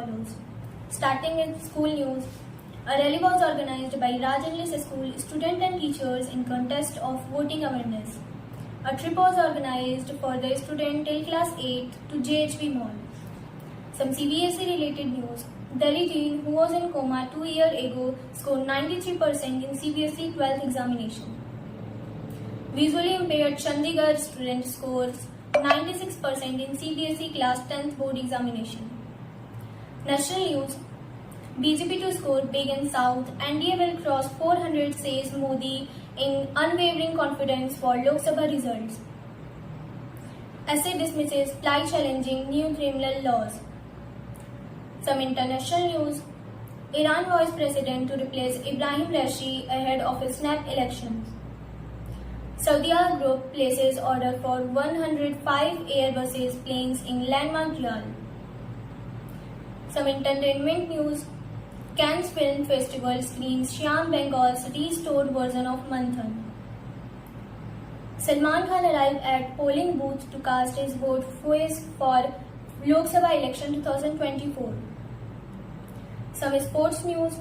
follows. Starting with school news, a rally was organized by Raj English School students and teachers in contest of voting awareness. A trip was organized for the student till class 8 to JHV Mall. Some CBSE related news. Delhi teen who was in coma 2 years ago scored 93% in CBSE 12th examination. Visually impaired Chandigarh student scores 96% in CBSE class 10th board examination. National news. BJP to score big in South. NDA will cross 400, says Modi in unwavering confidence for Lok Sabha results. SA dismisses ply challenging new criminal laws. Some international news. Iran vice president to replace Ibrahim Raisi ahead of his snap elections. Saudia Group places order for 105 Airbuses planes in landmark Riyadh. Some entertainment news. Cannes Film Festival screens Shyam Bengal's restored version of Manthan. Salman Khan arrived at polling booth to cast his vote for Lok Sabha election 2024. Some sports news.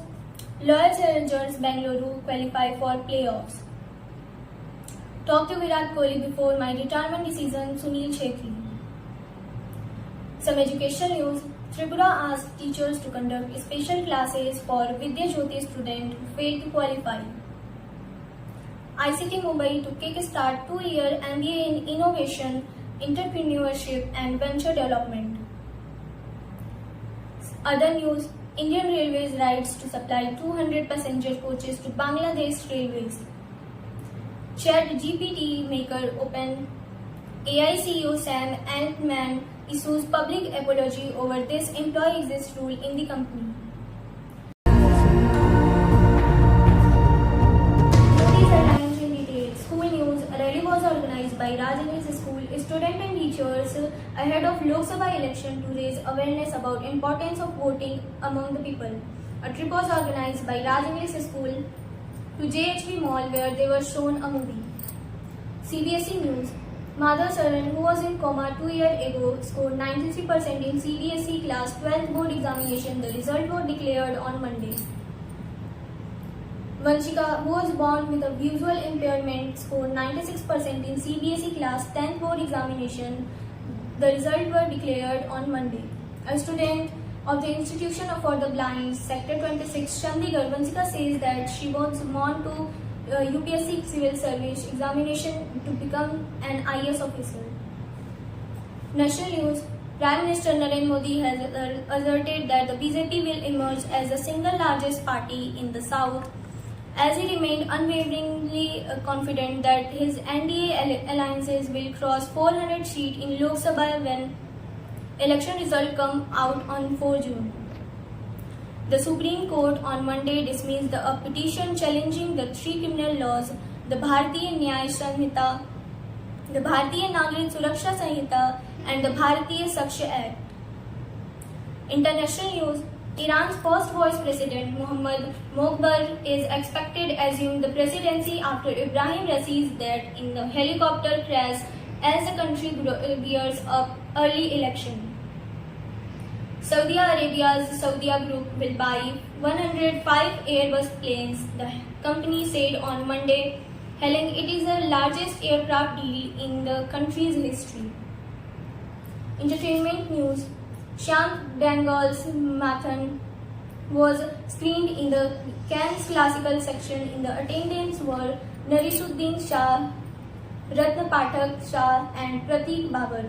Royal Challengers Bengaluru qualify for playoffs. Talk to Virat Kohli before my retirement decision, Sunil Chhetri. Some education news. Tripura asked teachers to conduct special classes for Vidya Jyoti students who failed to qualify. ICT Mumbai to kick-start 2-year MBA in Innovation, Entrepreneurship and Venture Development. Other news. Indian Railways rides to supply 200 passenger coaches to Bangladesh Railways. ChatGPT maker Open AI CEO Sam Altman issues public apology over this employee exists rule in the company. These headlines in detail. School news. A rally was organized by Raj English School students and teachers ahead of Lok Sabha election to raise awareness about importance of voting among the people. A trip was organized by Raj English School to JHV Mall where they were shown a movie. CBSE news. Madhav Saran, who was in coma 2 years ago, scored 93% in CBSE class 12th board examination. The result was declared on Monday. Vanshika, who was born with a visual impairment, scored 96% in CBSE class 10th board examination. The result was declared on Monday. A student of the Institution for the Blind, Sector 26, Chandigarh, Vanshika says that she was born to UPSC Civil Service examination to become an IAS officer. National news. Prime Minister Narendra Modi has asserted that the BJP will emerge as the single largest party in the South, as he remained unwaveringly confident that his NDA alliances will cross 400 seats in Lok Sabha when election results come out on 4 June. The Supreme Court on Monday dismissed a petition challenging the 3 criminal laws, the Bharatiya Nyaya Sanhita, the Bharatiya Nagrik Suraksha Sanhita and the Bharatiya Sakshya Act. International news. Iran's first vice president Mohammad Moghbar is expected to assume the presidency after Ibrahim Raisi's death in the helicopter crash as the country gears up early election. Saudi Arabia's Saudia Group will buy 105 Airbus planes, the company said on Monday, hailing it is the largest aircraft deal in the country's history. Entertainment news. Shyam Bengal's Manthan was screened in the Cannes classical section. In the attendance were Nareesuddin Shah, Ratna Pathak Shah and Pratik Babar.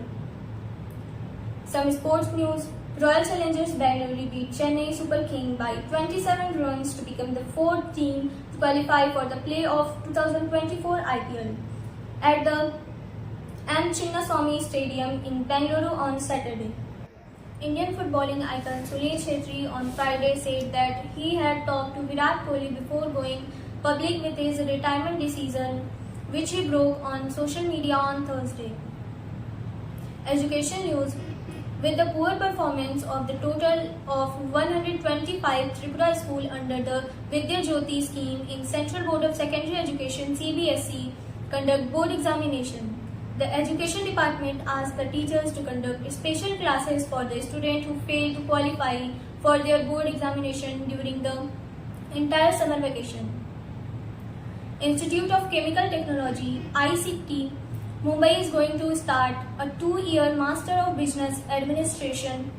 Some sports news. Royal Challengers Bengaluru beat Chennai Super King by 27 runs to become the 4th team to qualify for the play-off 2024 IPL at the M. Chinnaswamy Stadium in Bengaluru on Saturday. Indian footballing icon Sunil Chhetri on Friday said that he had talked to Virat Kohli before going public with his retirement decision, which he broke on social media on Thursday. Education news. With the poor performance of the total of 125 Tripura schools under the Vidya Jyoti scheme in Central Board of Secondary Education CBSE conduct board examination. The Education Department asked the teachers to conduct special classes for the students who failed to qualify for their board examination during the entire summer vacation. Institute of Chemical Technology (ICT) Mumbai is going to start a 2-year Master of Business Administration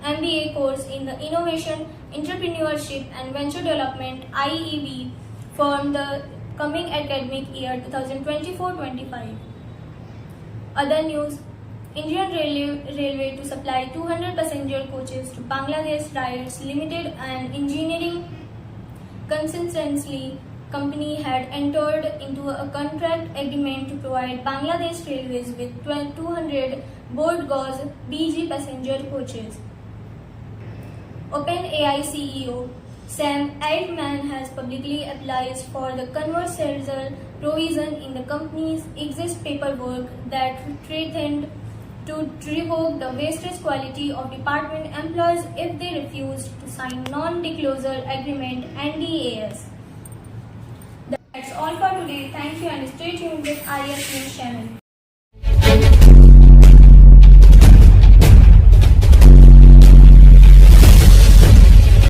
MBA course in the Innovation, Entrepreneurship and Venture Development (IEB) from the coming academic year 2024-25. Other news: Indian Railway to supply 200 passenger coaches to Bangladesh Rides Limited, and engineering consultancy company had entered into a contract agreement to provide Bangladesh Railways with 200 board gauge BG passenger coaches. OpenAI CEO Sam Altman has publicly applied for the controversial provision in the company's exit paperwork that threatened to revoke the wastage quality of department employees if they refused to sign non-disclosure agreement (NDAs). That's all for today. Thank you and stay tuned with IS News channel.